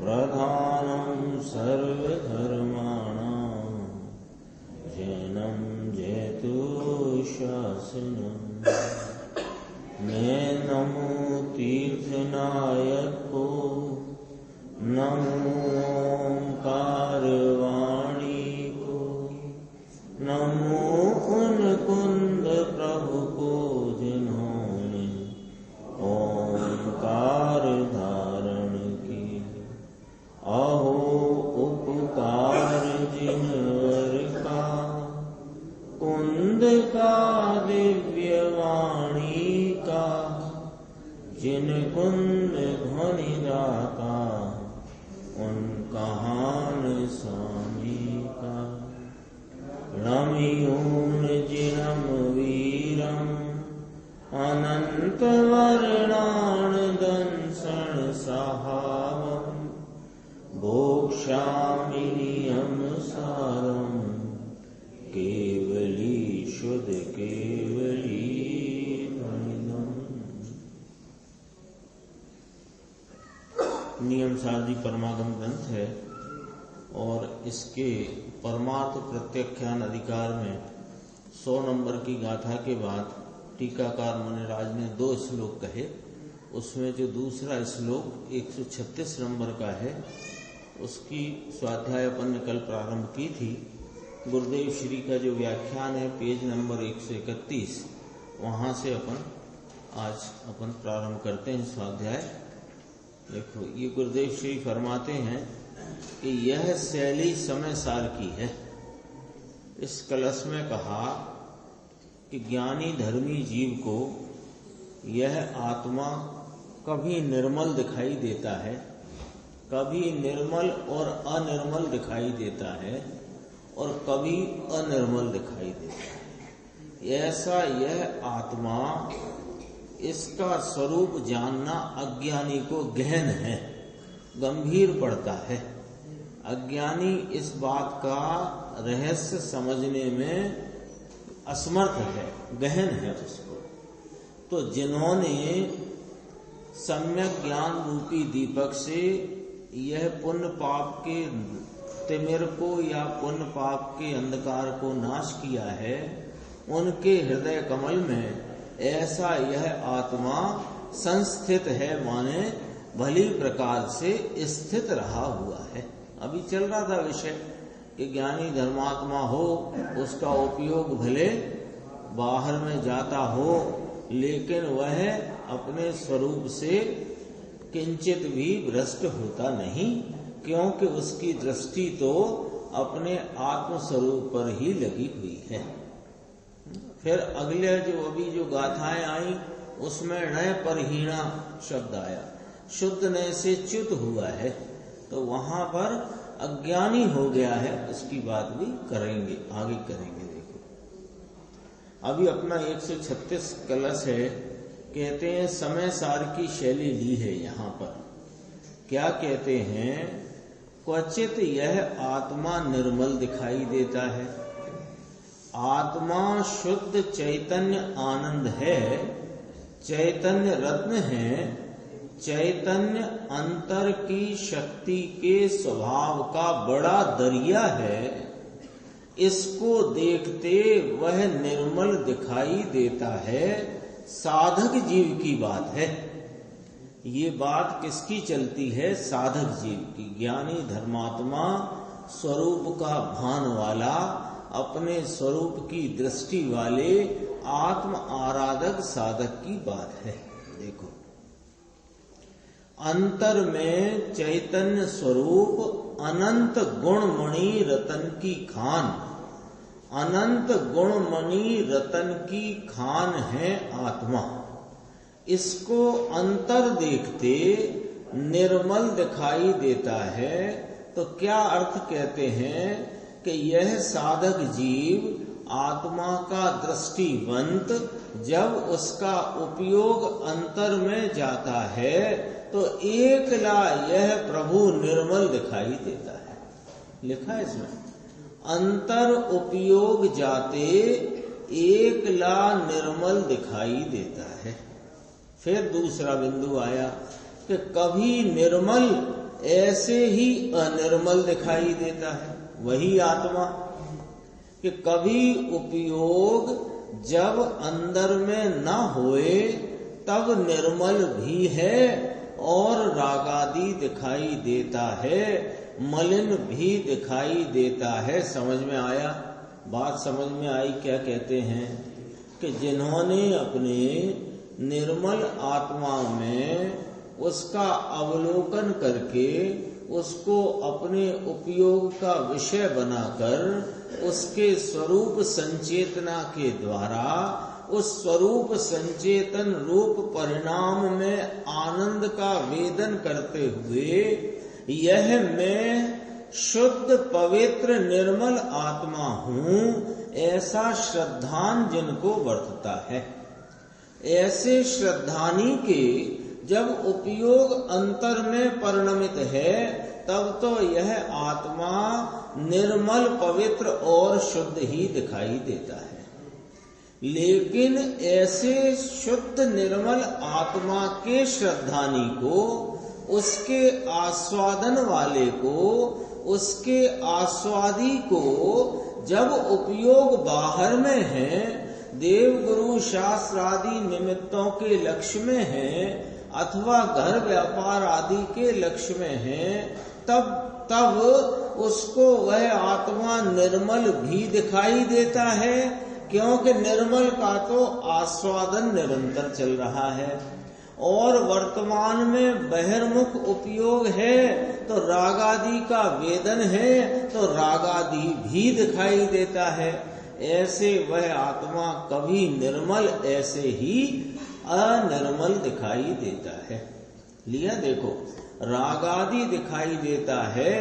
प्रधानं सर्वधर्माणां जैनं जयतु शासनम् मैं नमो तीर्थनायको नमो ओंकारवाणी को नमो कुंद प्रभु को जिन्होंने ओंकार धारण की। अहो उपकार जिनवर का कुंद का दिव्य वाणी का जिन कुंद ध्वनि दाता उन कहान स्वामी का। रमियून जिनम वीरम अनंत वर्णान दंसन सहावम भोक्ष्यामि नियम सारम केवली शुद्ध केवली नियम सारजी परमागम ग्रंथ है और इसके परमार्थ प्रत्याख्यान अधिकार में 100 नंबर की गाथा के बाद टीकाकार मुनिराज ने 2 श्लोक कहे। उसमें जो दूसरा श्लोक 136 नंबर का है उसकी स्वाध्याय अपन ने कल प्रारंभ की थी। गुरुदेव श्री का जो व्याख्यान है पेज नंबर 131 वहां से आज अपन प्रारंभ करते हैं स्वाध्याय। देखो ये गुरुदेव श्री फरमाते हैं कि यह शैली समय सार की है। इस कलश में कहा कि ज्ञानी धर्मी जीव को यह आत्मा कभी निर्मल दिखाई देता है, कभी निर्मल और अनिर्मल दिखाई देता है और कभी अनिर्मल दिखाई देता है। ऐसा यह आत्मा इसका स्वरूप जानना अज्ञानी को गहन है, गंभीर पड़ता है। अज्ञानी इस बात का रहस्य समझने में असमर्थ है, गहन है उसको। तो जिन्होंने सम्यक ज्ञान रूपी दीपक से यह पुण्य पाप के तिमिर को या पुण्य पाप के अंधकार को नाश किया है, उनके हृदय कमल में ऐसा यह आत्मा संस्थित है, माने भली प्रकार से स्थित रहा हुआ है। अभी चल रहा था विषय कि ज्ञानी धर्मात्मा हो, उसका उपयोग भले बाहर में जाता हो लेकिन वह अपने स्वरूप से किंचित भी भ्रष्ट होता नहीं, क्योंकि उसकी दृष्टि तो अपने आत्म स्वरूप पर ही लगी हुई है। फिर अगले जो अभी जो गाथाएं आई उसमें नए परहीणा शब्द आया, शुद्ध नए से च्युत हुआ है, तो वहां पर अज्ञानी हो गया है, उसकी बात भी करेंगे, आगे करेंगे। देखो अभी अपना 136 कलश है, कहते हैं समय सार की शैली ली है। यहाँ पर क्या कहते हैं, क्वचित यह आत्मा निर्मल दिखाई देता है। आत्मा शुद्ध चैतन्य आनंद है, चैतन्य रत्न है, चैतन्य अंतर की शक्ति के स्वभाव का बड़ा दरिया है। इसको देखते वह निर्मल दिखाई देता है, साधक जीव की बात है। ये बात किसकी चलती है? साधक जीव की। ज्ञानी धर्मात्मा स्वरूप का भान वाला, अपने स्वरूप की दृष्टि वाले आत्म आराधक साधक की बात है। देखो अंतर में चैतन्य स्वरूप अनंत गुणमणि रतन की खान, अनंत गुणमणि रतन की खान है आत्मा। इसको अंतर देखते निर्मल दिखाई देता है। तो क्या अर्थ कहते हैं कि यह साधक जीव आत्मा का दृष्टिवंत जब उसका उपयोग अंतर में जाता है तो एकला यह प्रभु निर्मल दिखाई देता है। लिखा है इसमें, अंतर उपयोग जाते एकला निर्मल दिखाई देता है। फिर दूसरा बिंदु आया कि कभी निर्मल ऐसे ही अनिर्मल दिखाई देता है। वही आत्मा कि कभी उपयोग जब अंदर में न होए तब निर्मल भी है और रागादि दिखाई देता है, मलिन भी दिखाई देता है। समझ में आया? बात समझ में आई? क्या कहते हैं कि जिन्होंने अपने निर्मल आत्मा में उसका अवलोकन करके उसको अपने उपयोग का विषय बनाकर उसके स्वरूप संचेतना के द्वारा उस स्वरूप संचेतन रूप परिणाम में आनंद का वेदन करते हुए यह मैं शुद्ध पवित्र निर्मल आत्मा हूँ, ऐसा श्रद्धान जिनको वर्तता है। ऐसे श्रद्धानी के जब उपयोग अंतर में परिणमित है तब तो यह आत्मा निर्मल पवित्र और शुद्ध ही दिखाई देता है। लेकिन ऐसे शुद्ध निर्मल आत्मा के श्रद्धानी को, उसके आस्वादन वाले को, उसके आस्वादी को जब उपयोग बाहर में है, देव गुरु शास्त्र आदि निमित्तों के लक्ष्य में है अथवा घर व्यापार आदि के लक्ष्य में है, तब उसको वह आत्मा निर्मल भी दिखाई देता है, क्योंकि निर्मल का तो आस्वादन निरंतर चल रहा है और वर्तमान में बहिर्मुख उपयोग है तो रागादि का वेदन है तो रागादि भी दिखाई देता है। ऐसे वह आत्मा कभी निर्मल ऐसे ही अनिर्मल दिखाई देता है। लिया देखो, रागादि दिखाई देता है,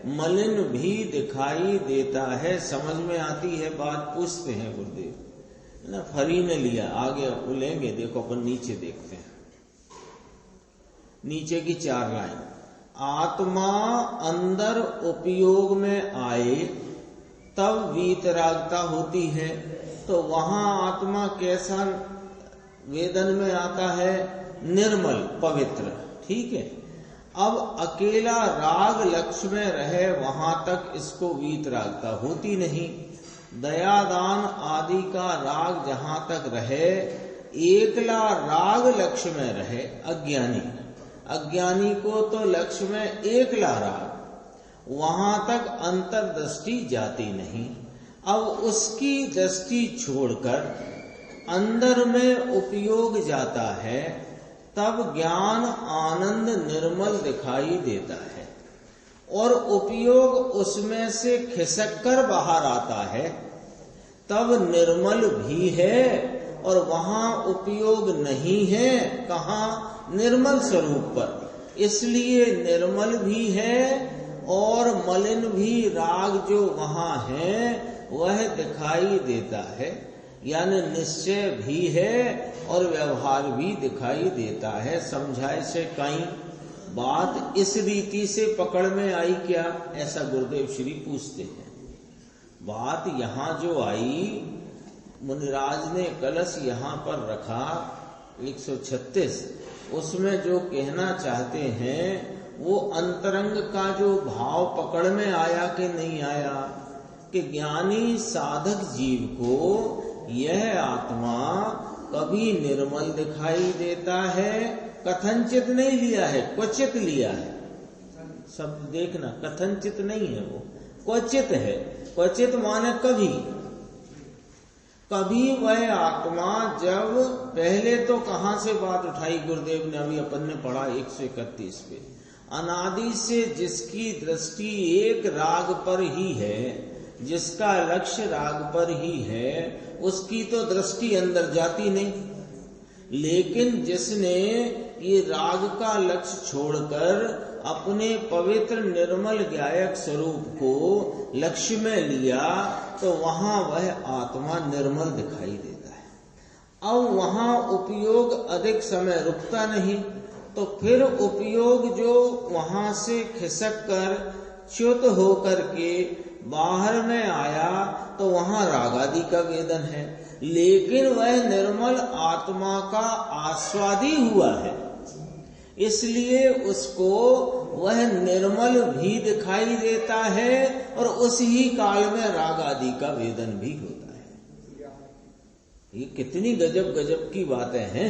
मलिन भी दिखाई देता है। समझ में आती है बात? पूछते हैं गुरुदेव ना, फरी ने लिया, आगे लेंगे। देखो अपन नीचे देखते हैं, नीचे की 4 लाइन। आत्मा अंदर उपयोग में आए तब वीतरागता होती है, तो वहां आत्मा कैसा वेदन में आता है? निर्मल पवित्र। ठीक है। अब अकेला राग लक्ष्य में रहे वहां तक इसको वीतरागता होती नहीं। दयादान आदि का राग जहां तक रहे, एकला राग लक्ष्य में रहे अज्ञानी को तो लक्ष्य में एकला राग, वहां तक अंतर्दृष्टि जाती नहीं। अब उसकी दृष्टि छोड़कर अंदर में उपयोग जाता है, तब ज्ञान आनंद निर्मल दिखाई देता है और उपयोग उसमें से खिसक कर बाहर आता है, तब निर्मल भी है और वहां उपयोग नहीं है। कहाँ? निर्मल स्वरूप पर। इसलिए निर्मल भी है और मलिन भी राग जो वहां है वह दिखाई देता है, यानी निश्चय भी है और व्यवहार भी दिखाई देता है। समझाए से कहीं बात इस रीति से पकड़ में आई क्या? ऐसा गुरुदेव श्री पूछते हैं। बात यहाँ जो आई, मुनिराज ने कलश यहाँ पर रखा 136, उसमें जो कहना चाहते हैं वो अंतरंग का जो भाव पकड़ में आया कि नहीं आया, कि ज्ञानी साधक जीव को यह आत्मा कभी निर्मल दिखाई देता है, कथनचित नहीं लिया है, क्वचित लिया है। सब देखना, कथनचित नहीं है, वो क्वचित है। क्वचित माने कभी वह आत्मा जब, पहले तो कहाँ से बात उठाई गुरुदेव ने, अभी अपन ने पढ़ा 131 पे, अनादि से जिसकी दृष्टि एक राग पर ही है, जिसका लक्ष्य राग पर ही है, उसकी तो दृष्टि अंदर जाती नहीं। लेकिन जिसने ये राग का लक्ष्य छोड़कर अपने पवित्र निर्मल गायक स्वरूप को लक्ष्य में लिया, तो वहां वह आत्मा निर्मल दिखाई देता है। अब वहां उपयोग अधिक समय रुकता नहीं, तो फिर उपयोग जो वहां से खिसक कर च्युत होकर के बाहर में आया, तो वहां रागादि का वेदन है। लेकिन वह निर्मल आत्मा का आस्वादी हुआ है, इसलिए उसको वह निर्मल भी दिखाई देता है और उसी काल में राग आदि का वेदन भी होता है। ये कितनी गजब गजब की बातें हैं।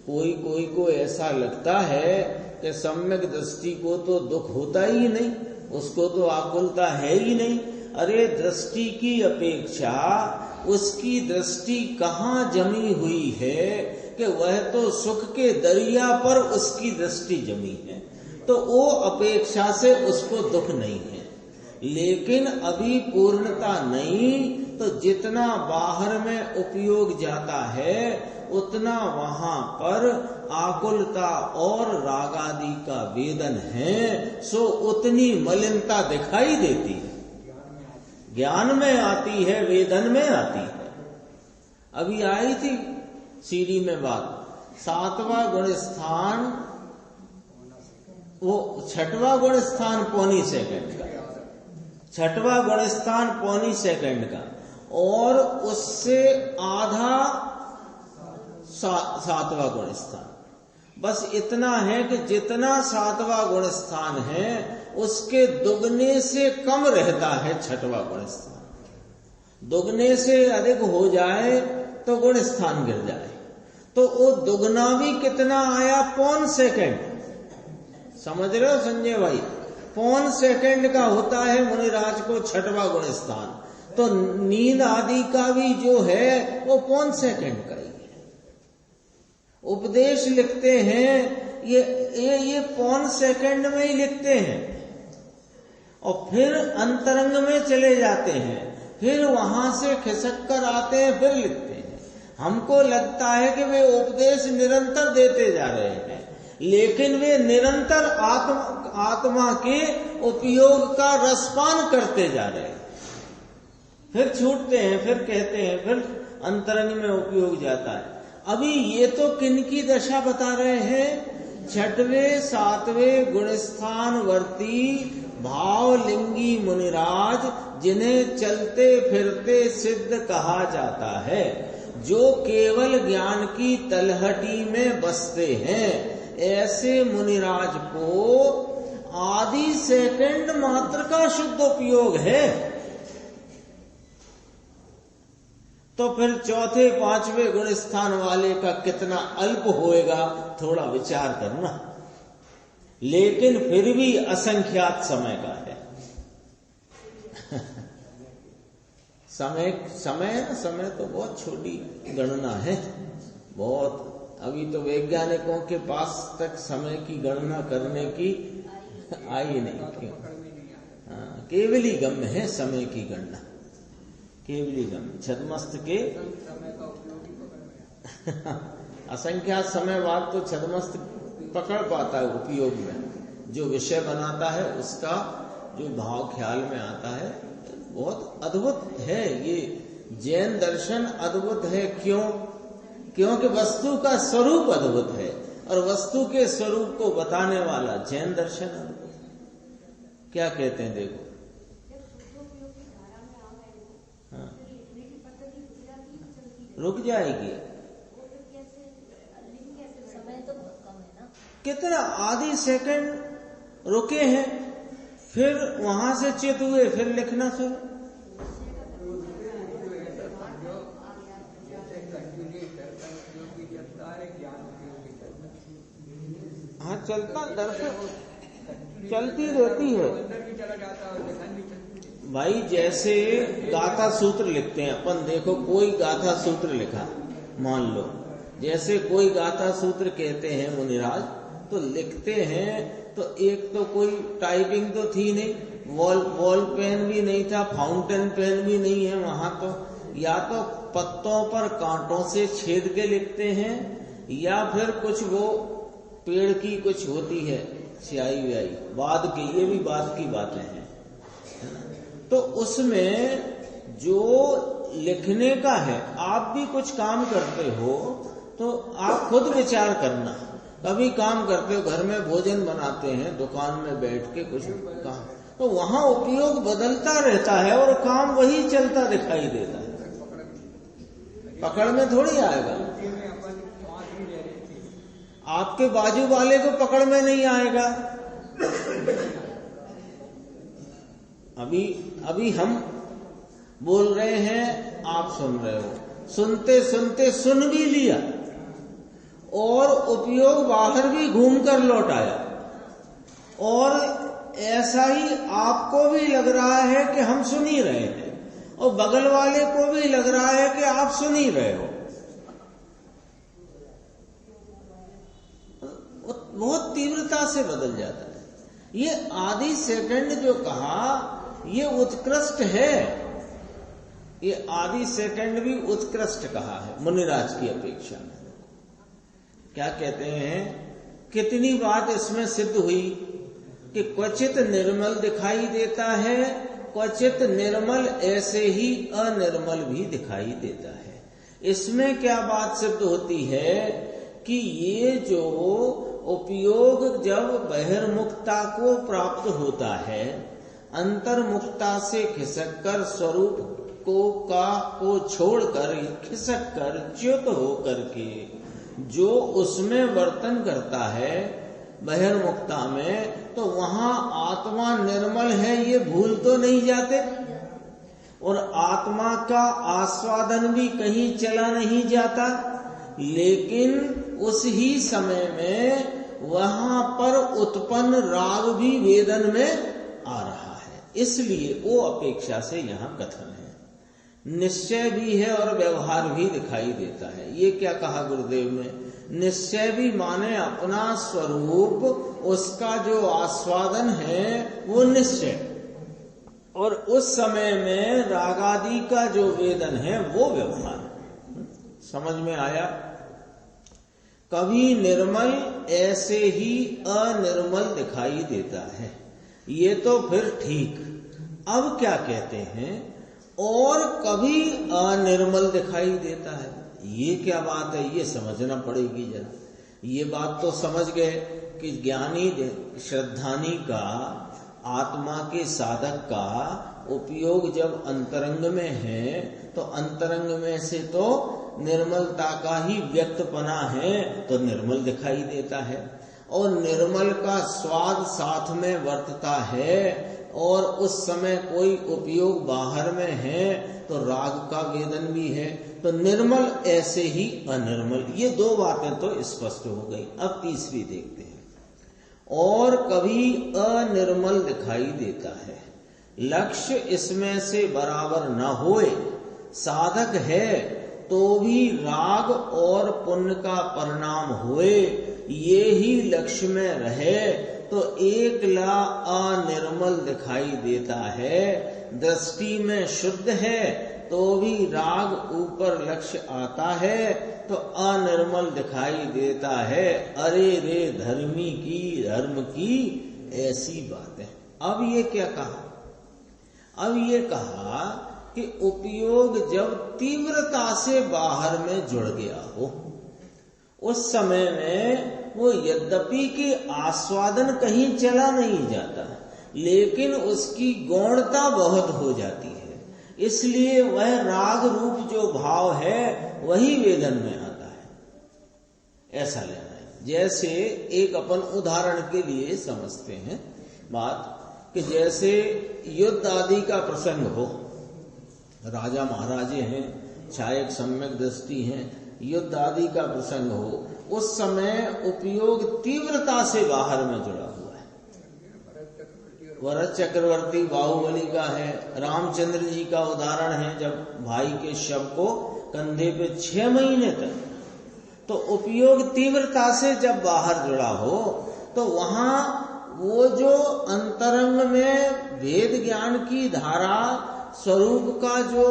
कोई को ऐसा लगता है कि सम्यक दृष्टि को तो दुख होता ही नहीं, उसको तो आकुलता है ही नहीं। अरे दृष्टि की अपेक्षा उसकी दृष्टि कहाँ जमी हुई है कि वह तो सुख के दरिया पर उसकी दृष्टि जमी है, तो वो अपेक्षा से उसको दुख नहीं है। लेकिन अभी पूर्णता नहीं, तो जितना बाहर में उपयोग जाता है उतना वहां पर आकुलता और राग आदि का वेदन है, सो उतनी मलिनता दिखाई देती है। ज्ञान में आती है, वेदन में आती है। अभी आई थी सीढ़ी में बात, 7वां गुण स्थान, वो 6वां गुण स्थान पौनी सेकंड का, 6वां गुण स्थान पौनी सेकंड का, और उससे आधा 7वां गुण स्थान। बस इतना है कि जितना 7वां गुण स्थान है उसके दुगने से कम रहता है 6वां गुण स्थान। दुगने से अधिक हो जाए तो गुण स्थान गिर जाए, तो वो दुगना भी कितना आया, पौन सेकंड। समझ रहे हो संजय भाई, पौन सेकंड का होता है मुनिराज को 6वां गुण स्थान, तो नींद आदि का भी जो है वो पौन सेकंड का ही है। उपदेश लिखते हैं ये पौन सेकंड में ही लिखते हैं, और फिर अंतरंग में चले जाते हैं, फिर वहां से खिसक कर आते हैं, फिर लिखते हैं। हमको लगता है कि वे उपदेश निरंतर देते जा रहे हैं, लेकिन वे निरंतर आत्मा के उपयोग का रसपान करते जा रहे हैं। फिर छूटते हैं, फिर कहते हैं, फिर अंतरंग में उपयोग जाता है। अभी ये तो किनकी दशा बता रहे हैं, 6वें 7वें गुणस्थान वर्ती भावलिंगी मुनिराज, जिन्हें चलते फिरते सिद्ध कहा जाता है, जो केवल ज्ञान की तलहटी में बसते हैं। ऐसे मुनिराज को आधी सेकंड मात्र का शुद्ध उपयोग है, तो फिर 4थे 5वें गुण स्थान वाले का कितना अल्प होएगा, थोड़ा विचार करना। लेकिन फिर भी असंख्यात समय का है। समय तो बहुत छोटी गणना है, बहुत। अभी तो वैज्ञानिकों के पास तक समय की गणना करने की आई नहीं, क्यों? केवली गम्य है समय की गणना, केवली गम्य। छदमस्त के असंख्यात समय बाद तो छदमस्त पकड़ पाता है उपयोग में, जो विषय बनाता है उसका जो भाव ख्याल में आता है। बहुत अद्भुत है ये जैन दर्शन, अद्भुत है। क्यों? क्योंकि वस्तु का स्वरूप अद्भुत है, और वस्तु के स्वरूप को बताने वाला जैन दर्शन अद्भुत है। क्या कहते हैं देखो, हाँ, रुक जाएगी। कितना आधी सेकंड रुके हैं, फिर वहां से चित हुए, फिर लिखना शुरू। हाँ, चलता दर्शन चलती रहती है भाई। जैसे गाथा सूत्र लिखते हैं अपन, देखो कोई गाथा सूत्र लिखा, मान लो जैसे कोई गाथा सूत्र कहते हैं मुनिराज, तो लिखते हैं तो एक तो कोई टाइपिंग तो थी नहीं, वॉल पेन भी नहीं था, फाउंटेन पेन भी नहीं है वहां, तो या तो पत्तों पर कांटों से छेद के लिखते हैं, या फिर कुछ वो पेड़ की कुछ होती है स्याही व्याही, बाद की, ये भी बाद की बातें हैं। तो उसमें जो लिखने का है, आप भी कुछ काम करते हो तो आप खुद विचार करना। कभी काम करते हो, घर में भोजन बनाते हैं, दुकान में बैठ के कुछ काम, तो वहां उपयोग बदलता रहता है और काम वही चलता दिखाई देता है, पकड़ में थोड़ी आएगा। आपके बाजू वाले को पकड़ में नहीं आएगा। अभी हम बोल रहे हैं, आप सुन रहे हो, सुनते सुनते सुन भी लिया और उपयोग बाहर भी घूम कर लौट आया, और ऐसा ही आपको भी लग रहा है कि हम सुन ही रहे हैं, और बगल वाले को भी लग रहा है कि आप सुन ही रहे हो। बहुत तीव्रता से बदल जाता है। ये आधी सेकंड जो कहा, ये उत्कृष्ट है, ये आधी सेकंड भी उत्कृष्ट कहा है मुनिराज की अपेक्षा में। क्या कहते हैं, कितनी बात इसमें सिद्ध हुई कि क्वचित निर्मल दिखाई देता है, क्वचित निर्मल ऐसे ही अनिर्मल भी दिखाई देता है। इसमें क्या बात सिद्ध होती है कि ये जो उपयोग जब बहिर्मुखता को प्राप्त होता है, अंतर्मुखता से खिसककर स्वरूप को छोड़कर खिसककर च्युत होकर के जो उसमें वर्तन करता है बहिर्मुखता में, तो वहां आत्मा निर्मल है ये भूल तो नहीं जाते, और आत्मा का आस्वादन भी कहीं चला नहीं जाता। लेकिन उस ही समय में वहां पर उत्पन्न राग भी वेदन में आ रहा है, इसलिए वो अपेक्षा से यहाँ कथन है। निश्चय भी है और व्यवहार भी दिखाई देता है। ये क्या कहा गुरुदेव ने, निश्चय भी माने अपना स्वरूप, उसका जो आस्वादन है वो निश्चय, और उस समय में रागादि का जो वेदन है वो व्यवहार। समझ में आया? कभी निर्मल ऐसे ही अनिर्मल दिखाई देता है, ये तो फिर ठीक। अब क्या कहते हैं, और कभी अनिर्मल दिखाई देता है, ये क्या बात है, ये समझना पड़ेगी जरा। ये बात तो समझ गए कि ज्ञानी श्रद्धानी का, आत्मा के साधक का उपयोग जब अंतरंग में है, तो अंतरंग में से तो निर्मलता का ही व्यक्तपना है, तो निर्मल दिखाई देता है। और निर्मल का स्वाद साथ में वर्तता है, और उस समय कोई उपयोग बाहर में है तो राग का वेदन भी है, तो निर्मल ऐसे ही अनिर्मल। ये दो बातें तो स्पष्ट हो गई। अब तीसरी देखते हैं, और कभी अनिर्मल दिखाई देता है, लक्ष्य इसमें से बराबर न होए, साधक है तो भी राग और पुण्य का परिणाम होए, ये ही लक्ष्य में रहे, तो एकला अनिर्मल दिखाई देता है। दृष्टि में शुद्ध है तो भी राग ऊपर लक्ष्य आता है, तो अनिर्मल दिखाई देता है। अरे रे धर्मी की, धर्म की ऐसी बात है। अब ये क्या कहा, अब ये कहा कि उपयोग जब तीव्रता से बाहर में जुड़ गया हो, उस समय में वो यद्यपि कि आस्वादन कहीं चला नहीं जाता, लेकिन उसकी गौणता बहुत हो जाती है, इसलिए वह राग रूप जो भाव है वही वेदन में आता है। ऐसा लेना है। जैसे एक अपन उदाहरण के लिए समझते हैं बात, कि जैसे युद्ध आदि का प्रसंग हो, राजा महाराजे हैं, छायक सम्यक दृष्टि हैं, युद्ध आदि का प्रसंग हो, उस समय उपयोग तीव्रता से बाहर में जुड़ा हुआ है। भरत चक्रवर्ती बाहुबली का है, रामचंद्र जी का उदाहरण है, जब भाई के शव को कंधे पे 6 महीने तक, तो उपयोग तीव्रता से जब बाहर जुड़ा हो, तो वहां वो जो अंतरंग में वेद ज्ञान की धारा, स्वरूप का जो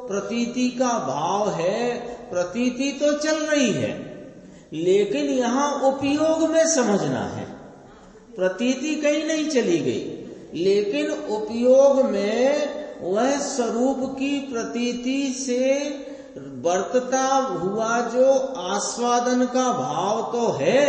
प्रतीति का भाव है, प्रतीति तो चल रही है, लेकिन यहाँ उपयोग में समझना है। प्रतीति कहीं नहीं चली गई, लेकिन उपयोग में वह स्वरूप की प्रतीति से वर्तता हुआ जो आस्वादन का भाव तो है,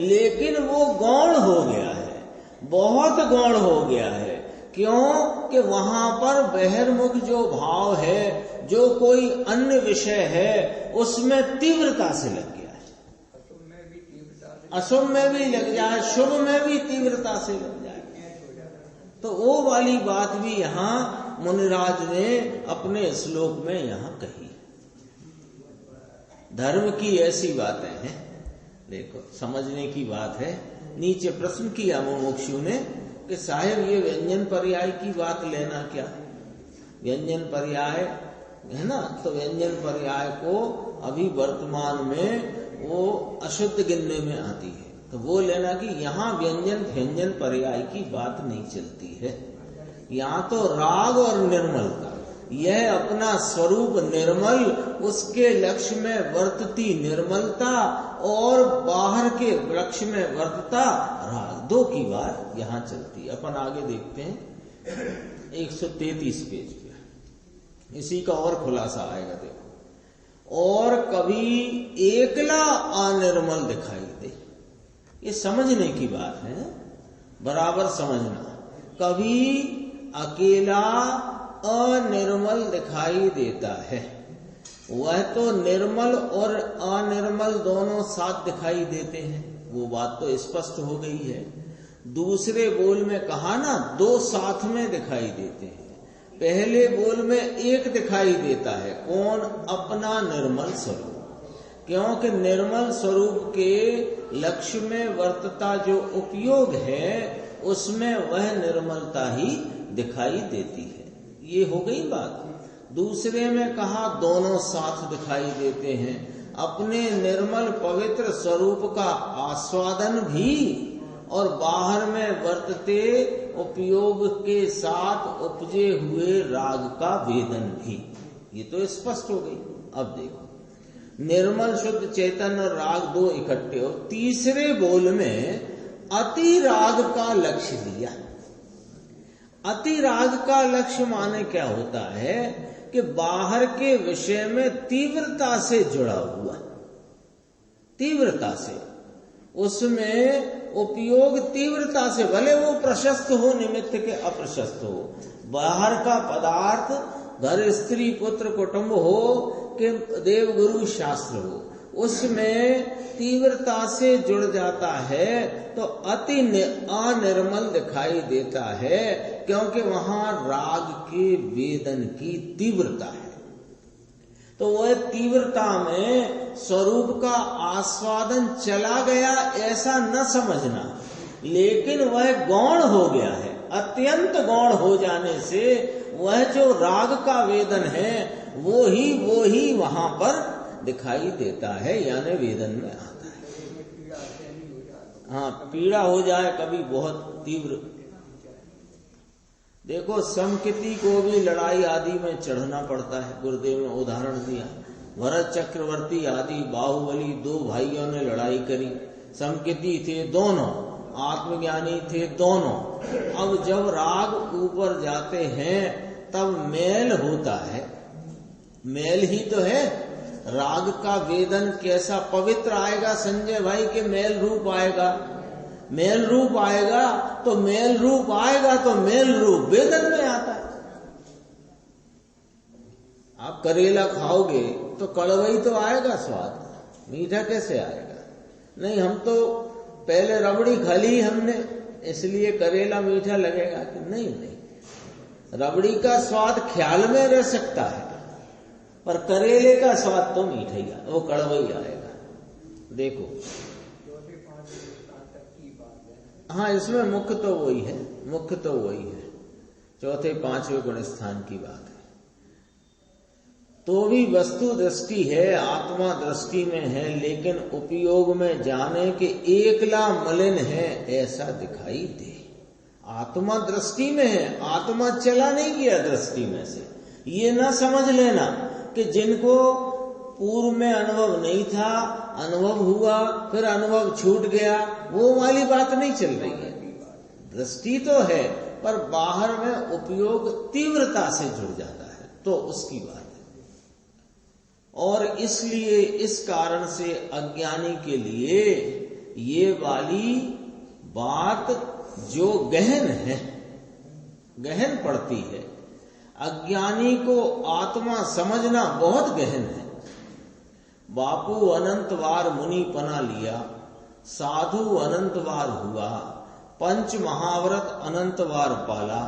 लेकिन वो गौण हो गया है, बहुत गौण हो गया है। क्यों कि वहां पर बहिर्मुख जो भाव है, जो कोई अन्य विषय है, उसमें तीव्रता से लग गया है। अशुभ में भी लग जाए, शुभ में भी तीव्रता से लग जाए। तो वो वाली बात भी यहाँ मुनिराज ने अपने श्लोक में यहाँ कही। धर्म की ऐसी बातें हैं, देखो समझने की बात है। नीचे प्रश्न किया मुमुक्षु ने कि साहेब ये व्यंजन पर्याय की बात लेना क्या, व्यंजन पर्याय है ना, तो व्यंजन पर्याय को अभी वर्तमान में वो अशुद्ध गिनने में आती है, तो वो लेना कि यहाँ व्यंजन पर्याय की बात नहीं चलती है। यहाँ तो राग और निर्मलता, यह अपना स्वरूप निर्मल, उसके लक्ष्य में वर्तती निर्मलता और बाहर के वृक्ष में वर्तता राग, दो की बात यहाँ चलती है। अपन आगे देखते हैं 133 पेज पे, इसी का और खुलासा आएगा। देखो, और कभी एकला अनिर्मल दिखाई दे, ये समझने की बात है, बराबर समझना। कभी अकेला अनिर्मल दिखाई देता है, वह तो निर्मल और अनिर्मल दोनों साथ दिखाई देते हैं, वो बात तो स्पष्ट हो गई है। दूसरे बोल में कहा ना, दो साथ में दिखाई देते हैं। पहले बोल में एक दिखाई देता है, कौन? अपना निर्मल स्वरूप, क्योंकि निर्मल स्वरूप के लक्ष्य में वर्तता जो उपयोग है उसमें वह निर्मलता ही दिखाई देती है। ये हो गई बात। दूसरे में कहा दोनों साथ दिखाई देते हैं, अपने निर्मल पवित्र स्वरूप का आस्वादन भी और बाहर में वर्तते उपयोग के साथ उपजे हुए राग का वेदन भी। ये तो स्पष्ट हो गई। अब देखो, निर्मल शुद्ध चैतन्य और राग दो इकट्ठे हो। तीसरे बोल में अति राग का लक्ष्य लिया। अति राग का लक्ष्य माने क्या होता है कि बाहर के विषय में तीव्रता से जुड़ा हुआ, तीव्रता से, उसमें उपयोग तीव्रता से, भले वो प्रशस्त हो निमित्त के अप्रशस्त हो, बाहर का पदार्थ घर स्त्री पुत्र कुटुंब हो कि देव गुरु शास्त्र हो, उसमें तीव्रता से जुड़ जाता है तो अति अनिर्मल दिखाई देता है, क्योंकि वहां राग के वेदन की तीव्रता है। तो वह तीव्रता में स्वरूप का आस्वादन चला गया ऐसा न समझना, लेकिन वह गौण हो गया है। अत्यंत गौण हो जाने से वह जो राग का वेदन है वो ही वहां पर दिखाई देता है, यानी वेदन में आता है। हाँ, पीड़ा हो जाए कभी बहुत तीव्र। देखो, समकिति को भी लड़ाई आदि में चढ़ना पड़ता है। गुरुदेव ने उदाहरण दिया, भरत चक्रवर्ती आदि बाहुबली दो भाइयों ने लड़ाई करी, समकिति थे दोनों, आत्मज्ञानी थे दोनों। अब जब राग ऊपर जाते हैं तब मेल होता है, मेल ही तो है। राग का वेदन कैसा पवित्र आएगा संजय भाई के मेल रूप आएगा, मेल रूप आएगा तो मेल रूप आएगा तो मेल रूप वेदन में आता है। आप करेला खाओगे तो कड़वाई तो आएगा स्वाद, मीठा कैसे आएगा? नहीं, हम तो पहले रबड़ी खा ली हमने इसलिए करेला मीठा लगेगा कि नहीं, रबड़ी का स्वाद ख्याल में रह सकता है पर करेले का स्वाद तो मीठा ही आएगा, वो कड़वा ही आएगा। देखो, हाँ, इसमें मुख्य तो वही है, मुख्य तो वही है, चौथे पांचवें गुण स्थान की बात है। तो भी वस्तु दृष्टि है, आत्मा दृष्टि में है, लेकिन उपयोग में जाने के एकला मलिन है ऐसा दिखाई दे। आत्मा दृष्टि में है, आत्मा चला नहीं गया दृष्टि में से। ये ना समझ लेना कि जिनको पूर्व में अनुभव नहीं था, अनुभव हुआ फिर अनुभव छूट गया, वो वाली बात नहीं चल रही है। दृष्टि तो है पर बाहर में उपयोग तीव्रता से जुड़ जाता है, तो उसकी बात है। और इसलिए इस कारण से अज्ञानी के लिए ये वाली बात जो गहन है, गहन पड़ती है। अज्ञानी को आत्मा समझना बहुत गहन है। बापू अनंत बार मुनि पना लिया, साधु अनंत बार हुआ, पंच महाव्रत अनंत बार पाला,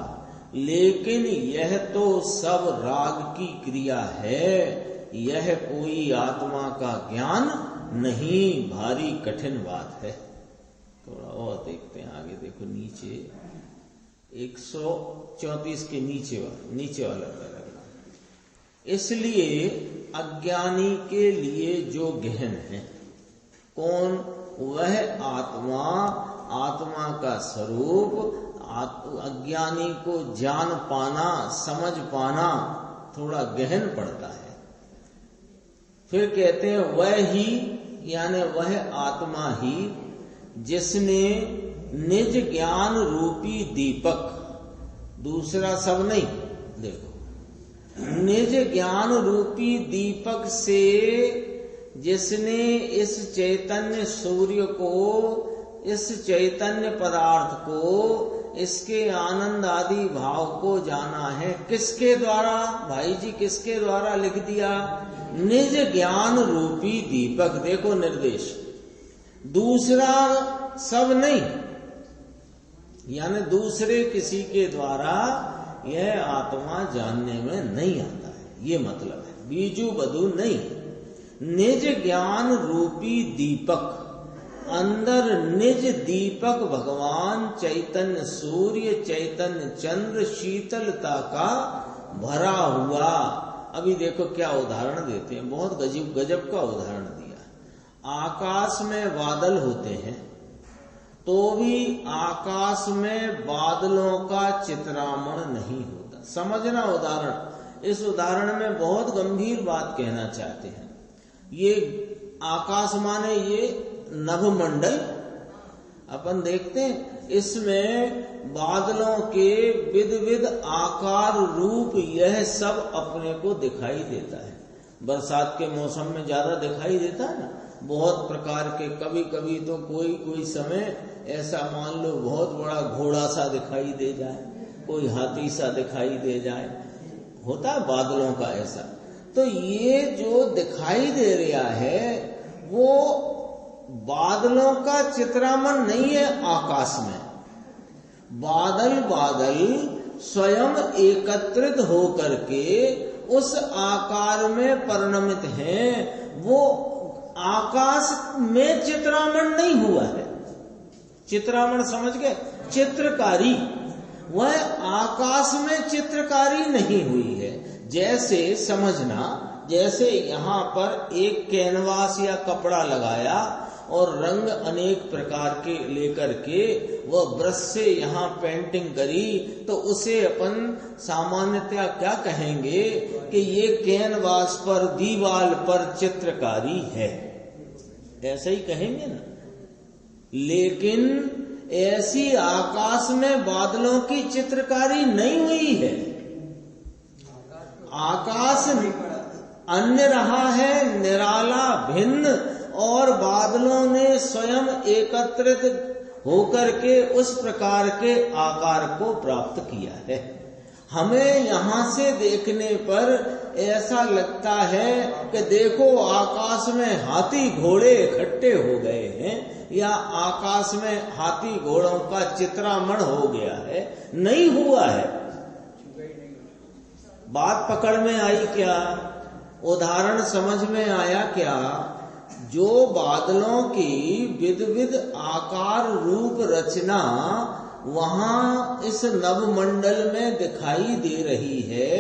लेकिन यह तो सब राग की क्रिया है, यह कोई आत्मा का ज्ञान नहीं। भारी कठिन बात है। थोड़ा और देखते हैं आगे, देखो नीचे 134 के नीचे वाला पैराग्राफ। इसलिए अज्ञानी के लिए जो गहन है कौन, वह आत्मा का स्वरूप, अज्ञानी को जान पाना, समझ पाना थोड़ा गहन पड़ता है। फिर कहते हैं वह ही, यानी वह आत्मा ही जिसने निज ज्ञान रूपी दीपक, दूसरा सब नहीं, देखो निज ज्ञान रूपी दीपक से जिसने इस चैतन्य सूर्य को, इस चैतन्य पदार्थ को, इसके आनंद आदि भाव को जाना है। किसके द्वारा भाई जी, किसके द्वारा लिख दिया? निज ज्ञान रूपी दीपक। देखो निर्देश, दूसरा सब नहीं, यानी दूसरे किसी के द्वारा यह आत्मा जानने में नहीं आता है, ये मतलब है, बीजू बधू नहीं। निज ज्ञान रूपी दीपक, अंदर निज दीपक भगवान चैतन्य सूर्य, चैतन्य चंद्र शीतलता का भरा हुआ। अभी देखो क्या उदाहरण देते हैं, बहुत गजब का उदाहरण दिया। आकाश में बादल होते हैं तो भी आकाश में बादलों का चित्रामण नहीं होता। समझना उदाहरण, इस उदाहरण में बहुत गंभीर बात कहना चाहते हैं। ये आकाश माने ये नभमंडल अपन देखते हैं, इसमें बादलों के विध आकार रूप यह सब अपने को दिखाई देता है। बरसात के मौसम में ज्यादा दिखाई देता है ना, बहुत प्रकार के, कभी कभी तो कोई समय ऐसा मान लो बहुत बड़ा घोड़ा सा दिखाई दे जाए, कोई हाथी सा दिखाई दे जाए, होता है बादलों का ऐसा। तो ये जो दिखाई दे रहा है वो बादलों का चित्रामण नहीं है आकाश में। बादल स्वयं एकत्रित होकर के उस आकार में परिणमित हैं, वो आकाश में चित्रामण नहीं हुआ है। चित्रामण समझ गए, चित्रकारी, वह आकाश में चित्रकारी नहीं हुई है। जैसे समझना, जैसे यहाँ पर एक कैनवास या कपड़ा लगाया और रंग अनेक प्रकार के लेकर के वह ब्रश से यहाँ पेंटिंग करी, तो उसे अपन सामान्यतया क्या कहेंगे कि ये कैनवास पर, दीवार पर चित्रकारी है, ऐसा ही कहेंगे ना। लेकिन ऐसी आकाश में बादलों की चित्रकारी नहीं हुई है। आकाश अन्य रहा है, निराला, भिन्न, और बादलों ने स्वयं एकत्रित होकर के उस प्रकार के आकार को प्राप्त किया है। हमें यहाँ से देखने पर ऐसा लगता है कि देखो आकाश में हाथी घोड़े इकट्ठे हो गए हैं, या आकाश में हाथी घोड़ों का चित्रामण हो गया है, नहीं हुआ है। बात पकड़ में आई क्या? उदाहरण समझ में आया क्या? जो बादलों की विध आकार रूप रचना वहां इस नवमंडल में दिखाई दे रही है,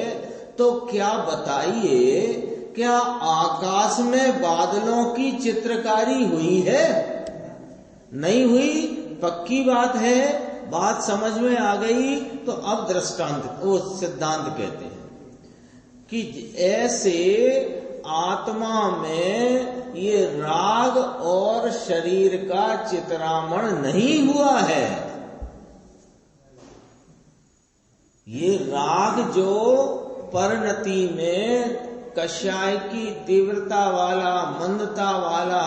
तो क्या बताइए, क्या आकाश में बादलों की चित्रकारी हुई है? नहीं हुई, पक्की बात है। बात समझ में आ गई तो अब दृष्टांत, वो सिद्धांत कहते हैं कि ऐसे आत्मा में ये राग और शरीर का चित्रामण नहीं हुआ है। ये राग जो परिणति में कषाय की तीव्रता वाला, मंदता वाला,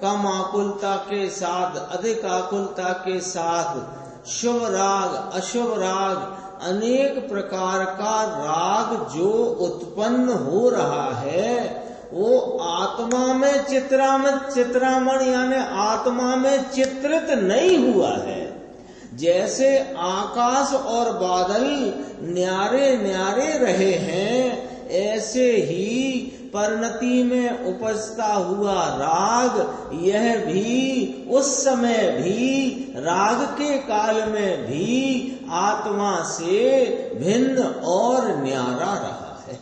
कम आकुलता के साथ, अधिक आकुलता के साथ, शुभ राग, अशुभ राग, अनेक प्रकार का राग जो उत्पन्न हो रहा है, वो आत्मा में चित्रामण यानी आत्मा में चित्रित नहीं हुआ है। जैसे आकाश और बादल न्यारे न्यारे रहे हैं, ऐसे ही परिणति में उपजता हुआ राग यह भी उस समय भी राग के काल में भी आत्मा से भिन्न और न्यारा रहा है।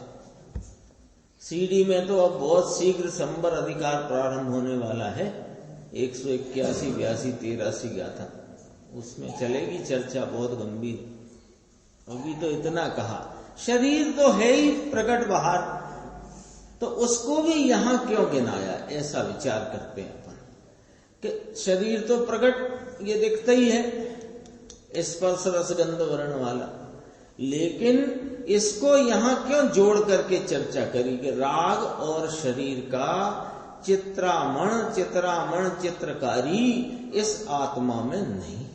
सीडी में तो अब बहुत शीघ्र संबर अधिकार प्रारंभ होने वाला है। 181, 82, 83 गाथा उसमें चलेगी चर्चा बहुत गंभीर। अभी तो इतना कहा, शरीर तो है ही प्रकट बाहर, तो उसको भी यहां क्यों गिनाया, ऐसा विचार करते हैं अपन कि शरीर तो प्रकट ये दिखता ही है, स्पर्श रस गंध वर्ण वाला, लेकिन इसको यहां क्यों जोड़ करके चर्चा करी कि राग और शरीर का चित्रामण चित्रकारी इस आत्मा में नहीं है।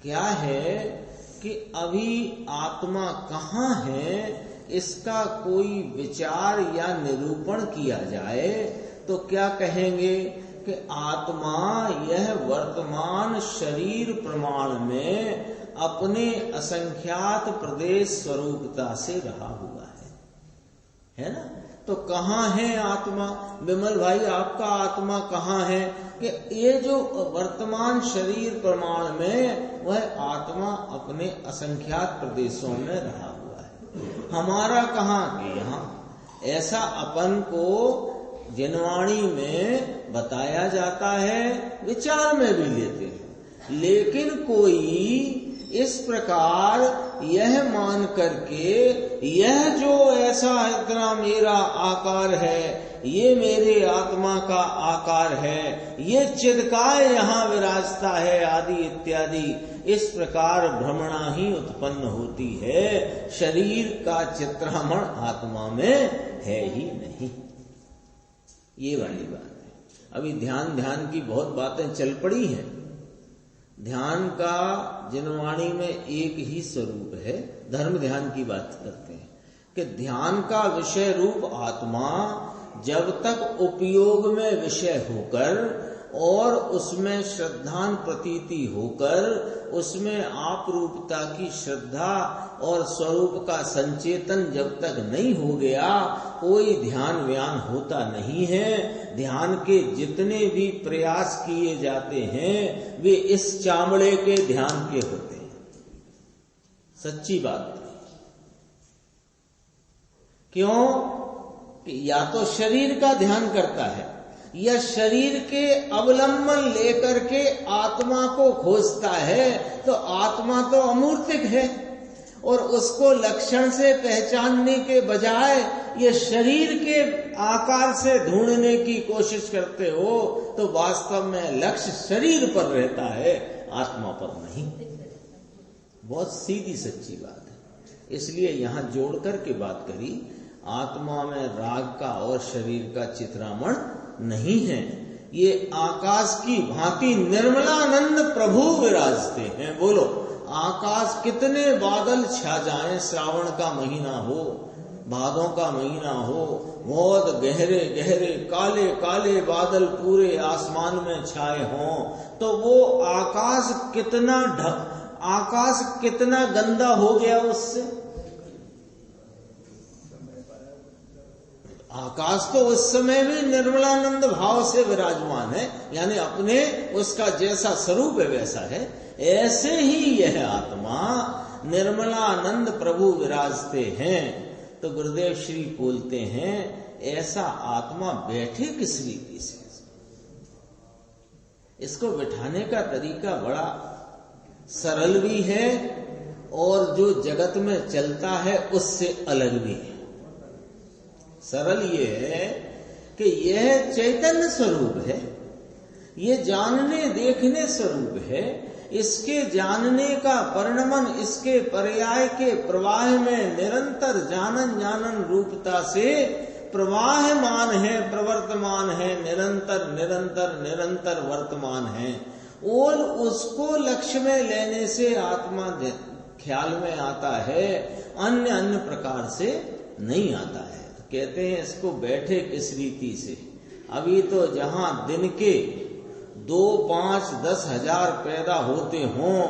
क्या है कि अभी आत्मा कहाँ है, इसका कोई विचार या निरूपण किया जाए तो क्या कहेंगे कि आत्मा यह वर्तमान शरीर प्रमाण में अपने असंख्यात प्रदेश स्वरूपता से रहा हुआ है ना। तो कहाँ है आत्मा? विमल भाई आपका आत्मा कहाँ है? कि ये जो वर्तमान शरीर प्रमाण में वह आत्मा अपने असंख्यात प्रदेशों में रहा हुआ है। हमारा कहाँ कि यहाँ। ऐसा अपन को जिनवाणी में बताया जाता है, विचार में भी लेते हैं, लेकिन कोई इस प्रकार यह मान करके यह जो ऐसा इतना मेरा आकार है, ये मेरे आत्मा का आकार है, ये चिदकाय यहाँ विराजता है आदि इत्यादि, इस प्रकार भ्रमणा ही उत्पन्न होती है। शरीर का चित्रामण आत्मा में है ही नहीं। ये वाली बात है। अभी ध्यान की बहुत बातें चल पड़ी हैं। ध्यान का जिनवाणी में एक ही स्वरूप है। धर्म ध्यान की बात करते हैं कि ध्यान का विषय रूप आत्मा जब तक उपयोग में विषय होकर और उसमें श्रद्धान प्रतीति होकर उसमें आप रूपता की श्रद्धा और स्वरूप का संचेतन जब तक नहीं हो गया, कोई ध्यान व्यान होता नहीं है। ध्यान के जितने भी प्रयास किए जाते हैं वे इस चामड़े के ध्यान के होते हैं। सच्ची बात। क्यों? कि या तो शरीर का ध्यान करता है या शरीर के अवलंबन लेकर के आत्मा को खोजता है, तो आत्मा तो अमूर्तिक है और उसको लक्षण से पहचानने के बजाय ये शरीर के आकार से ढूंढने की कोशिश करते हो तो वास्तव में लक्ष्य शरीर पर रहता है, आत्मा पर नहीं। बहुत सीधी सच्ची बात है। इसलिए यहां जोड़ करके बात करी, आत्मा में राग का और शरीर का चित्रामण नहीं है। ये आकाश की भांति निर्मलानंद प्रभु विराजते हैं। बोलो, आकाश कितने बादल छा जाएं, श्रावण का महीना हो, भादों का महीना हो, बहुत गहरे गहरे काले काले बादल पूरे आसमान में छाए हों, तो वो आकाश कितना गंदा हो गया उससे। आकाश तो उस समय भी निर्मलानंद भाव से विराजमान है, यानी अपने उसका जैसा स्वरूप है वैसा है। ऐसे ही यह आत्मा निर्मलानंद प्रभु विराजते हैं। तो गुरुदेव श्री बोलते हैं, ऐसा आत्मा बैठे किस रीति से। इसको बिठाने का तरीका बड़ा सरल भी है और जो जगत में चलता है उससे अलग भी है। सरल ये है कि यह चैतन्य स्वरूप है, ये जानने देखने स्वरूप है। इसके जानने का परिणमन इसके पर्याय के प्रवाह में निरंतर जानन रूपता से प्रवाहमान है, प्रवर्तमान है, निरंतर वर्तमान है। और उसको लक्ष्य में लेने से आत्मा ख्याल में आता है, अन्य प्रकार से नहीं आता है। कहते हैं इसको बैठे किस रीति से। अभी तो जहां दिन के 2, 5, 10 हजार पैदा होते हों,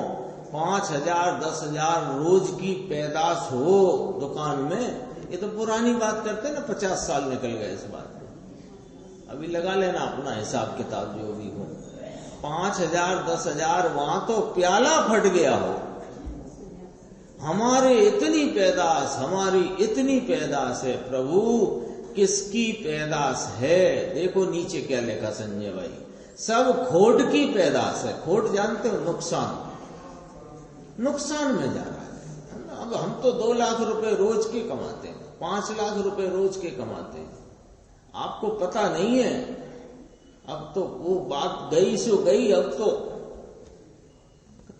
5,000, 10,000 रोज की पैदाश हो दुकान में, ये तो पुरानी बात करते हैं ना, 50 साल निकल गए इस बात में। अभी लगा लेना अपना हिसाब किताब जो भी हो, 5,000, 10,000, वहां तो प्याला फट गया हो। हमारी इतनी पैदाश है प्रभु, किसकी पैदाश है? देखो नीचे क्या लिखा संजय भाई, सब खोट की पैदाश है। खोट जानते हो? नुकसान में जा रहा है। अब हम तो 2 लाख रुपए रोज के कमाते हैं, 5 लाख रुपए रोज के कमाते हैं, आपको पता नहीं है। अब तो वो बात गई सो गई, अब तो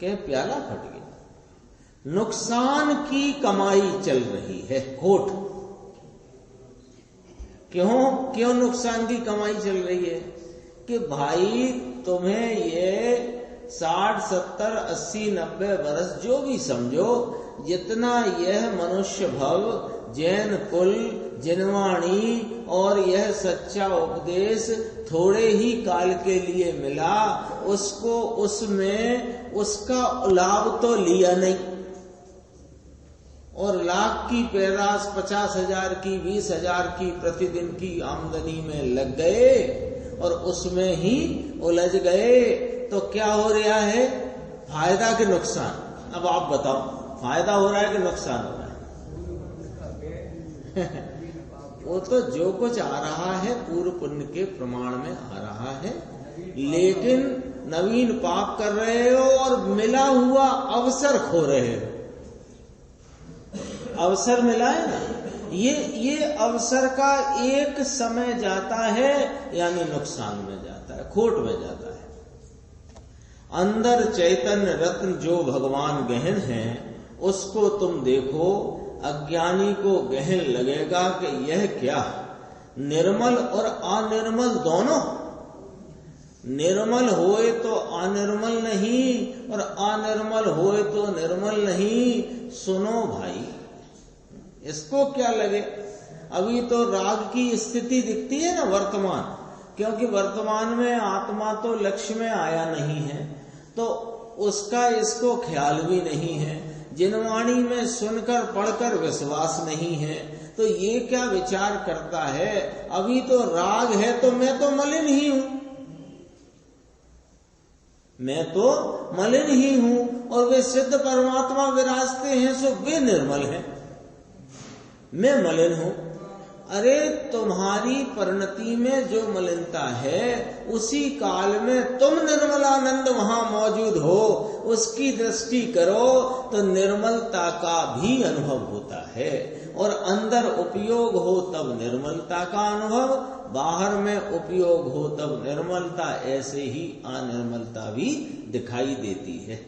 क्या प्याला फट गया। नुकसान की कमाई चल रही है, खोट। क्यों नुकसान की कमाई चल रही है? कि भाई तुम्हें ये 60, 70, 80, 90 वर्ष जो भी समझो, जितना यह मनुष्य भव, जैन कुल, जिनवाणी और यह सच्चा उपदेश थोड़े ही काल के लिए मिला, उसको उसमें उसका लाभ तो लिया नहीं। और लाख की पैदाश 50,000 की, 20,000 की प्रतिदिन की आमदनी में लग गए और उसमें ही उलझ गए, तो क्या हो रहा है? फायदा कि नुकसान? अब आप बताओ, फायदा हो रहा है कि नुकसान हो रहा है? वो तो जो कुछ आ रहा है पूर्व पुण्य के प्रमाण में आ रहा है, लेकिन नवीन पाप कर रहे हो और मिला हुआ अवसर खो रहे हो। अवसर मिला है ना, ये अवसर का एक समय जाता है, यानी नुकसान में जाता है, खोट में जाता है। अंदर चैतन्य रत्न जो भगवान गहन है, उसको तुम देखो, अज्ञानी को गहन लगेगा कि यह क्या, निर्मल और अनिर्मल दोनों। निर्मल होए तो अनिर्मल नहीं, और अनिर्मल होए तो निर्मल नहीं। सुनो भाई, इसको क्या लगे? अभी तो राग की स्थिति दिखती है ना वर्तमान, क्योंकि वर्तमान में आत्मा तो लक्ष्य में आया नहीं है, तो उसका इसको ख्याल भी नहीं है। जिनवाणी में सुनकर पढ़कर विश्वास नहीं है, तो ये क्या विचार करता है? अभी तो राग है तो मैं तो मलिन ही हूं, मैं तो मलिन ही हूं, और वे सिद्ध परमात्मा विराजते हैं, सो वे निर्मल हैं, मैं मलिन हूं। अरे तुम्हारी परिणति में जो मलिनता है, उसी काल में तुम निर्मलानंद वहां मौजूद हो, उसकी दृष्टि करो तो निर्मलता का भी अनुभव होता है। और अंदर उपयोग हो तब निर्मलता का अनुभव, बाहर में उपयोग हो तब निर्मलता, ऐसे ही अनिर्मलता भी दिखाई देती है।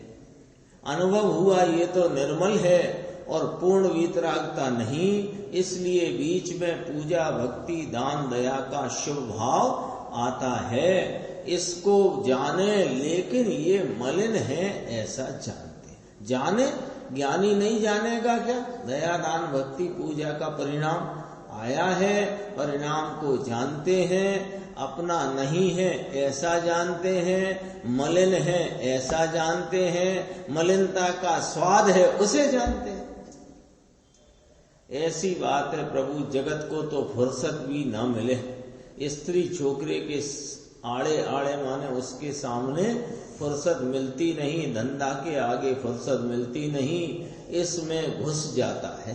अनुभव हुआ ये तो निर्मल है और पूर्ण वीतरागता नहीं, इसलिए बीच में पूजा, भक्ति, दान, दया का शुभ भाव आता है। इसको जाने, लेकिन ये मलिन है ऐसा जानते। जाने, ज्ञानी नहीं जानेगा क्या? दया, दान, भक्ति, पूजा का परिणाम आया है, परिणाम को जानते हैं। अपना नहीं है ऐसा जानते हैं, मलिन है ऐसा जानते हैं, मलिनता का स्वाद है उसे जानते हैं। ऐसी बात है प्रभु, जगत को तो फुर्सत भी न मिले। स्त्री छोकरे के आड़े आड़े माने उसके सामने फुर्सत मिलती नहीं, धंधा के आगे फुर्सत मिलती नहीं, इसमें घुस जाता है।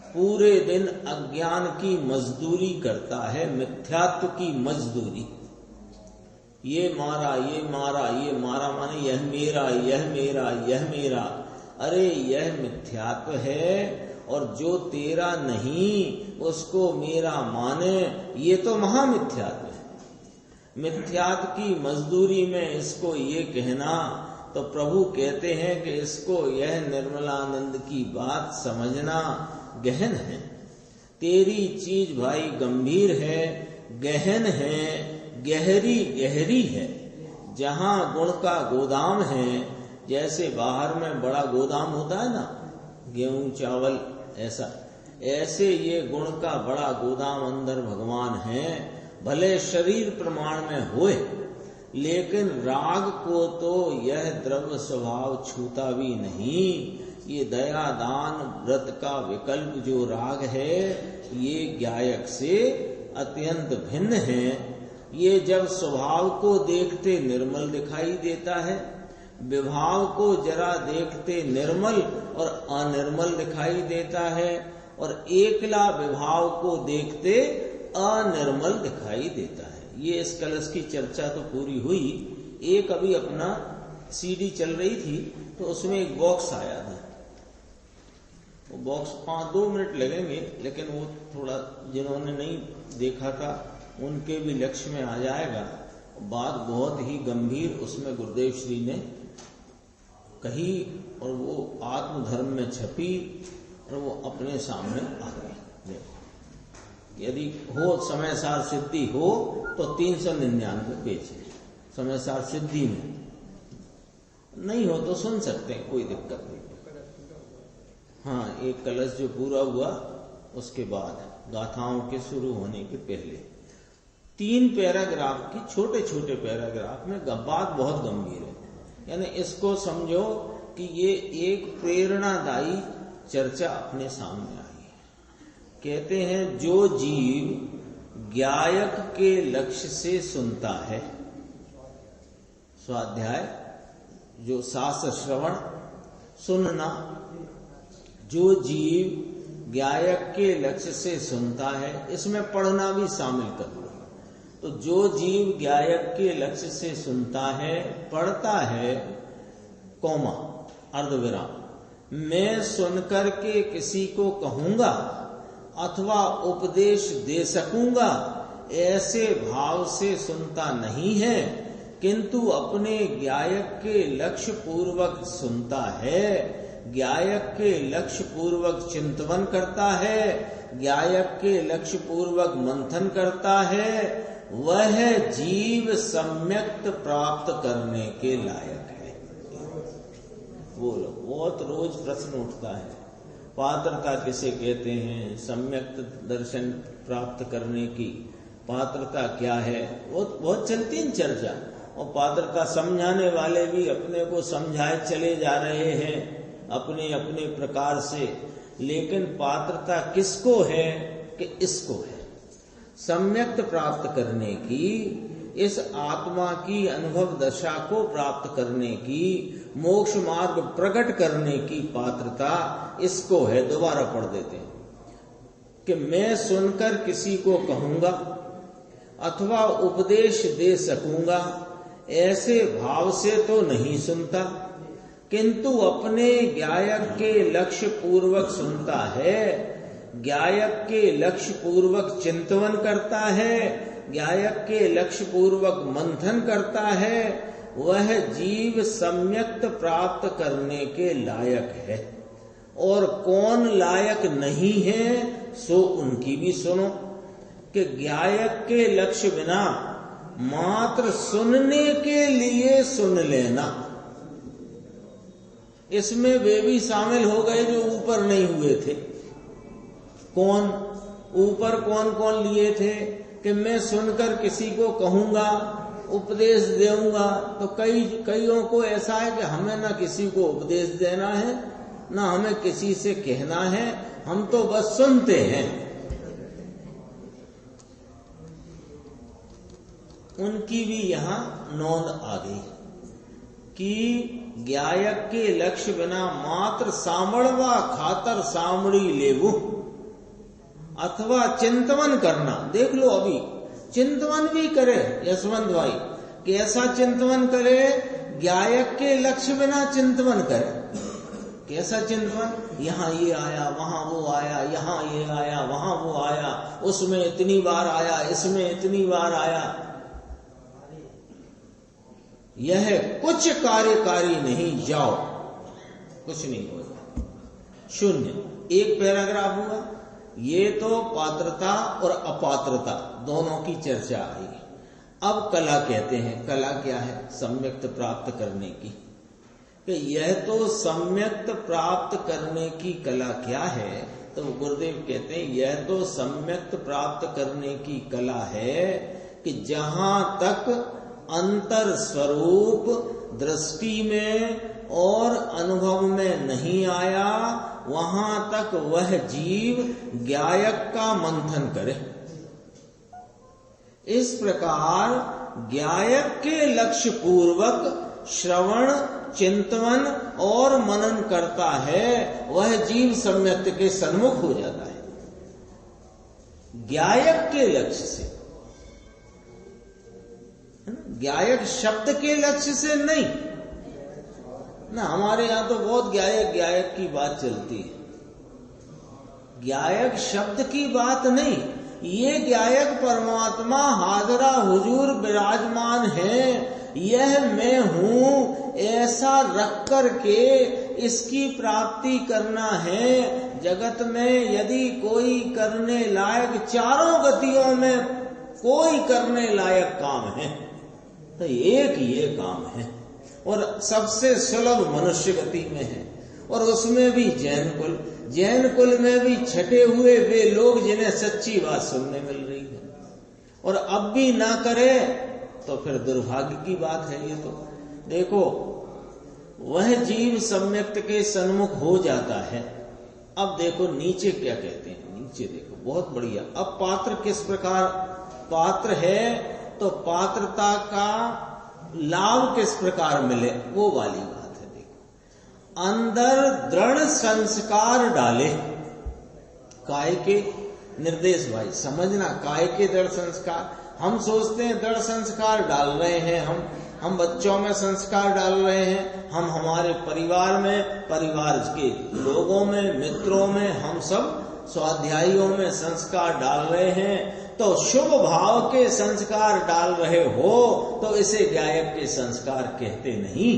पूरे दिन अज्ञान की मजदूरी करता है, मिथ्यात्व की मजदूरी। ये मारा, ये मारा, ये मारा माने यह मेरा, यह मेरा, यह मेरा। अरे यह मिथ्यात्व है, और जो तेरा नहीं उसको मेरा माने, ये तो महामिथ्यात्व है। मिथ्यात्व की मजदूरी में इसको ये कहना, तो प्रभु कहते हैं कि इसको यह निर्मलानंद की बात समझना गहन है। तेरी चीज भाई गंभीर है, गहन है, गहरी गहरी है। जहां गुण का गोदाम है, जैसे बाहर में बड़ा गोदाम होता है ना, गेहूं चावल ऐसा, ऐसे ये गुण का बड़ा गोदाम अंदर भगवान है, भले शरीर प्रमाण में होए, लेकिन राग को तो यह द्रव्य स्वभाव छूता भी नहीं। ये दया दान व्रत का विकल्प जो राग है, ये ज्ञायक से अत्यंत भिन्न है। ये जब स्वभाव को देखते निर्मल दिखाई देता है, विभाव को जरा देखते निर्मल और अनिर्मल दिखाई देता है, और एकला विभाव को देखते अनिर्मल दिखाई देता है। ये इस कलश की चर्चा तो पूरी हुई। एक अभी अपना सीडी चल रही थी तो उसमें एक बॉक्स आया था। वो बॉक्स 5-2 मिनट लगेंगे, लेकिन वो थोड़ा जिन्होंने नहीं देखा था उनके भी लक्ष्य में आ जाएगा। बात बहुत ही गंभीर उसमें गुरुदेव श्री ने कही, और वो आत्मधर्म में छपी और वो अपने सामने आ गई। यदि हो समय सार सिद्धि हो तो 399 पेज है समय सार सिद्धि में, नहीं हो तो सुन सकते हैं, कोई दिक्कत नहीं। हाँ, एक कलश जो पूरा हुआ उसके बाद गाथाओं के शुरू होने के पहले 3 पैराग्राफ की छोटे छोटे पैराग्राफ में बात बहुत गंभीर है। यानी इसको समझो कि ये एक प्रेरणादायी चर्चा अपने सामने आई है। कहते हैं जो जीव ज्ञायक के लक्ष्य से सुनता है, स्वाध्याय जो शास्त्र श्रवण सुनना, जो जीव ज्ञायक के लक्ष्य से सुनता है, इसमें पढ़ना भी शामिल कर लो। तो जो जीव ज्ञायक के लक्ष्य से सुनता है, पढ़ता है, कौमा अर्धविराम, मैं सुनकर के किसी को कहूंगा अथवा उपदेश दे सकूंगा, ऐसे भाव से सुनता नहीं है, किंतु अपने ज्ञायक के लक्ष्य पूर्वक सुनता है, ज्ञायक के लक्ष्य पूर्वक चिंतन करता है, ज्ञायक के लक्ष्य पूर्वक मंथन करता है, वह जीव सम्यक्त प्राप्त करने के लायक है। बोलो, बहुत रोज प्रश्न उठता है, पात्रता किसे कहते हैं, सम्यक्त दर्शन प्राप्त करने की पात्रता क्या है, बहुत चलती है चर्चा। और पात्रता समझाने वाले भी अपने को समझाए चले जा रहे हैं अपने अपने प्रकार से, लेकिन पात्रता किसको है कि इसको है सम्यक्त प्राप्त करने की, इस आत्मा की अनुभव दशा को प्राप्त करने की, मोक्ष मार्ग प्रकट करने की पात्रता इसको है। दोबारा पढ़ देते हैं कि मैं सुनकर किसी को कहूंगा अथवा उपदेश दे सकूंगा, ऐसे भाव से तो नहीं सुनता, किंतु अपने ज्ञायक के लक्ष्य पूर्वक सुनता है, ज्ञायक के लक्ष्य पूर्वक चिंतन करता है, ज्ञायक के लक्ष्य पूर्वक मंथन करता है, वह जीव सम्यक्त प्राप्त करने के लायक है। और कौन लायक नहीं है सो उनकी भी सुनो कि ज्ञायक के लक्ष्य बिना मात्र सुनने के लिए सुन लेना, इसमें वे भी शामिल हो गए जो ऊपर नहीं हुए थे। कौन ऊपर कौन कौन लिए थे कि मैं सुनकर किसी को कहूंगा, उपदेश देऊंगा, तो कईयों को ऐसा है कि हमें ना किसी को उपदेश देना है ना हमें किसी से कहना है, हम तो बस सुनते हैं। उनकी भी यहां नोंद आ गई कि ज्ञायक के लक्ष्य बिना मात्र सामड़वा खातर सामड़ी लेवू अथवा चिंतन करना। देख लो, अभी चिंतन भी करे यशवंत भाई, कैसा चिंतन करे, ज्ञायक के लक्ष्य बिना चिंतन करे। कैसा चिंतन, यहाँ ये आया, वहां वो आया, यहाँ ये आया, वहां वो आया, उसमें इतनी बार आया, इसमें इतनी बार आया। यह कुछ कार्यकारी नहीं, जाओ, कुछ नहीं होगा, शून्य। एक पैराग्राफ हुआ। ये तो पात्रता और अपात्रता दोनों की चर्चा आई। अब कला कहते हैं, कला क्या है, सम्यक्त प्राप्त करने की। कि यह तो सम्यक्त प्राप्त करने की कला क्या है, तो गुरुदेव कहते हैं यह तो सम्यक्त प्राप्त करने की कला है कि जहां तक अंतर स्वरूप दृष्टि में और अनुभव में नहीं आया वहां तक वह जीव ज्ञायक का मंथन करे। इस प्रकार ज्ञायक के लक्ष्य पूर्वक श्रवण चिंतन और मनन करता है वह जीव सम्यक्त के सन्मुख हो जाता है। ज्ञायक के लक्ष्य से, ज्ञायक शब्द के लक्ष्य से नहीं ना। हमारे यहां तो बहुत ज्ञायक की बात चलती है। ज्ञायक शब्द की बात नहीं, ये ज्ञायक परमात्मा हाजरा हुजूर विराजमान है, यह मैं हूं ऐसा रख करके इसकी प्राप्ति करना है। जगत में यदि कोई करने लायक, चारों गतियों में कोई करने लायक काम है तो एक ये काम है, और सबसे सुलभ मनुष्य गति में है, और उसमें भी जैन कुल में भी छटे हुए वे लोग जिन्हें सच्ची बात सुनने मिल रही है, और अब भी ना करे तो फिर दुर्भाग्य की बात है। ये तो देखो वह जीव सम्यक्त के सन्मुख हो जाता है। अब देखो नीचे क्या कहते हैं, नीचे देखो बहुत बढ़िया। अब पात्र किस प्रकार पात्र है, तो पात्रता का लाभ किस प्रकार मिले वो वाली बात है। देखो अंदर दृढ़ संस्कार डाले, काय के निर्देश भाई समझना, काय के दृढ़ संस्कार। हम सोचते हैं दृढ़ संस्कार डाल रहे हैं, हम बच्चों में संस्कार डाल रहे हैं, हम हमारे परिवार में, परिवार के लोगों में, मित्रों में, हम सब स्वाध्यायियों में संस्कार डाल रहे हैं। तो शुभ भाव के संस्कार डाल रहे हो तो इसे ज्ञायक के संस्कार कहते नहीं।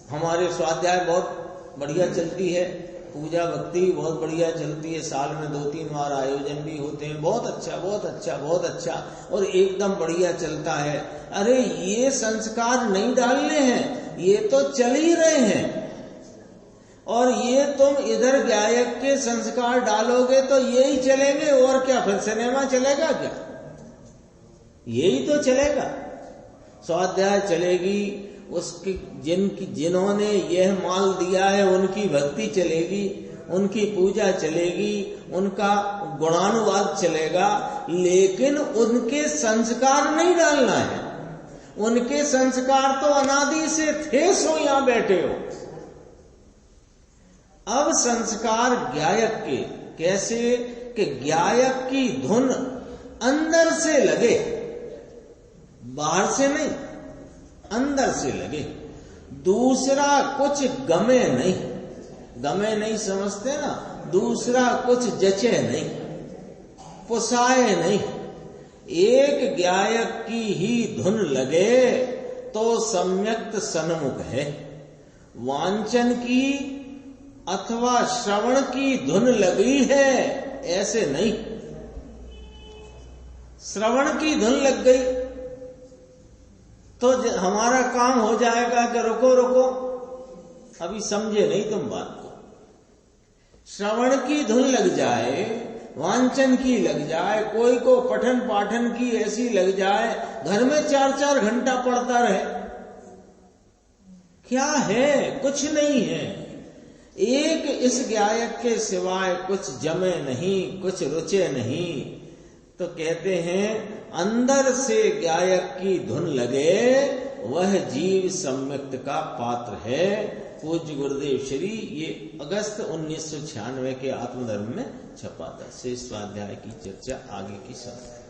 हमारे स्वाध्याय बहुत बढ़िया चलती है, पूजा भक्ति बहुत बढ़िया चलती है, साल में 2-3 बार आयोजन भी होते हैं, बहुत अच्छा बहुत अच्छा बहुत अच्छा, और एकदम बढ़िया चलता है। अरे ये संस्कार नहीं डालने हैं, ये तो चल ही रहे हैं, और ये तुम इधर ज्ञायक के संस्कार डालोगे तो यही चलेंगे, और क्या फिर सिनेमा चलेगा क्या? यही तो चलेगा। स्वाध्याय चलेगी, उसकी जिन्होंने यह माल दिया है उनकी भक्ति चलेगी, उनकी पूजा चलेगी, उनका गुणानुवाद चलेगा, लेकिन उनके संस्कार नहीं डालना है। उनके संस्कार तो अनादि से थे, सो यहां बैठे हो। अब संस्कार ज्ञायक के कैसे कि ज्ञायक की धुन अंदर से लगे, बाहर से नहीं, अंदर से लगे। दूसरा कुछ गमे नहीं समझते ना, दूसरा कुछ जचे नहीं, पुसाए नहीं। एक ज्ञायक की ही धुन लगे तो सम्यक्त सन्मुख है। वांछन की अथवा श्रवण की धुन लगी है ऐसे नहीं। श्रवण की धुन लग गई तो हमारा काम हो जाएगा कि रुको रुको, अभी समझे नहीं तुम बात को। श्रवण की धुन लग जाए, वांछन की लग जाए, कोई को पठन पाठन की ऐसी लग जाए, घर में 4-4 घंटा पढ़ता रहे, क्या है? कुछ नहीं है। एक इस ज्ञायक के सिवाय कुछ जमे नहीं, कुछ रुचे नहीं। तो कहते हैं अंदर से ज्ञायक की धुन लगे वह जीव सम्यक्त का पात्र है। पूज्य गुरुदेव श्री ये अगस्त 1996 के आत्मधर्म में छपा था। शेष स्वाध्याय की चर्चा आगे की समय।